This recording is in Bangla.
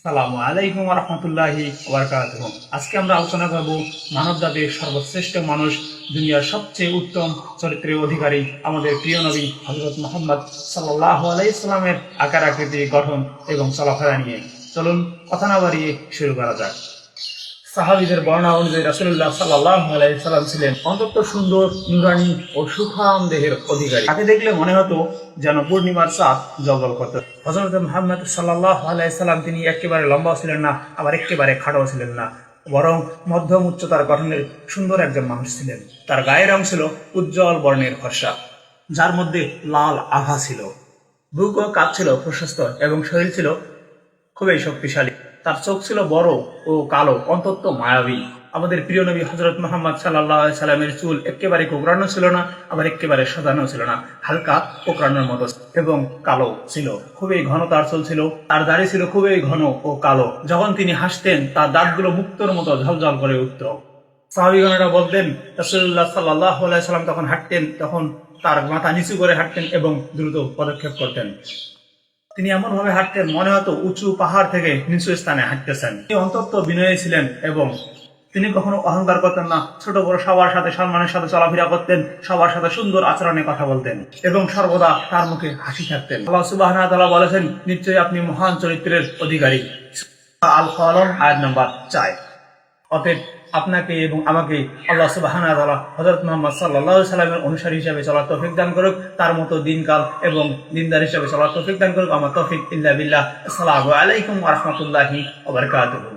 আসসালামু আলাইকুম ওয়া রাহমাতুল্লাহি ওয়া বারাকাতুহু। আজকে আমরা আলোচনা করব মানব জাতির সর্বশ্রেষ্ঠ মানুষ, দুনিয়ার সবচেয়ে উত্তম চরিত্রের অধিকারী আমাদের প্রিয় নবী হযরত মুহাম্মদ সাল্লাল্লাহু আলাইহি সাল্লামের আকার আকৃতি, গঠন এবং চলাফেরা নিয়ে। চলুন কথা না বাড়িয়ে শুরু করা যাক। সাহাবীদের বর্ণনা অনুযায়ী রাসূলুল্লাহ সাল্লাল্লাহু আলাইহি সাল্লাম ছিলেন অত্যন্ত সুন্দর, নুরানি ও সুঠাম দেহের অধিকারী। তাকে দেখলে মনে হতো যেন পূর্ণিমার চাঁদ জ্বলজ্বল করত। হযরত মুহাম্মদ সাল্লাল্লাহু আলাইহি সাল্লাম তিনি একেবারে লম্বাও ছিলেন না, আবার একেবারে খাটোও ছিলেন না, বরং মধ্যম উচ্চতার গঠনের সুন্দর একজন মানুষ ছিলেন। তার গায়ের রং ছিল উজ্জ্বল বর্ণের ফর্সা, যার মধ্যে লাল আভা ছিল। বুক ও কাঁধ ছিল প্রশস্ত এবং শরীর ছিল খুবই শক্তিশালী। তার চোখ ছিল বড় ও কালো, অন্তত মায়াবী। আমাদের প্রিয় নবী হযরত মুহাম্মদ সাল্লাল্লাহু আলাইহি সাল্লামের চুল একেবারে কোঁকড়ানো ছিল না, আবার একেবারে সাজানো ছিল না, হালকা কোঁকড়ানোর মতো এবং কালো ছিল। খুবই ঘন তার চুল ছিল। তার দাড়ি ছিল খুবই ঘন ও কালো। যখন তিনি হাসতেন তার দাঁতগুলো মুক্তোর মতো ঝলঝল করে উঠত। সাহাবীগণেরা বলতেন, রাসূলুল্লাহ সাল্লাল্লাহু আলাইহি সাল্লাম তখন হাঁটতেন তখন তার মাথা নিচু করে হাঁটতেন এবং দ্রুত পদক্ষেপ করতেন। তিনি এমন ভাবে হাঁটতেন মনে হতো উঁচু পাহাড় থেকে নিচু স্থানে হাঁটতেছেন। তিনি অত্যন্ত বিনয়ী ছিলেন এবং তিনি কখনো অহংকার করতেন না। ছোট বড় সবার সাথে সম্মানের সাথে চলাফেরা করতেন, সবার সাথে সুন্দর আচরণে কথা বলতেন এবং সর্বদা তার মুখে হাসি থাকতেন। আল্লাহ সুবহানাহু ওয়া তাআলা বলেছেন, নিশ্চয়ই আপনি মহান চরিত্রের অধিকারী। আল কলম আয়াত নম্বর 4। অতএব আপনাকে এবং আমাকে আল্লাহ সুবহানাহু ওয়া তাআলা হযরত মুহাম্মদ সাল্লাল্লাহু আলাইহি সাল্লামের অনুসারী হিসেবে চলার তৌফিক দান করুক, তার মতো দিনকাল এবং দিনদার হিসেবে চলার তৌফিক দান করুক। আমার তৌফিক ইল্লা বিল্লাহ। আসসালামু আলাইকুম ওয়া রাহমাতুল্লাহি ওয়া বারাকাতুহু।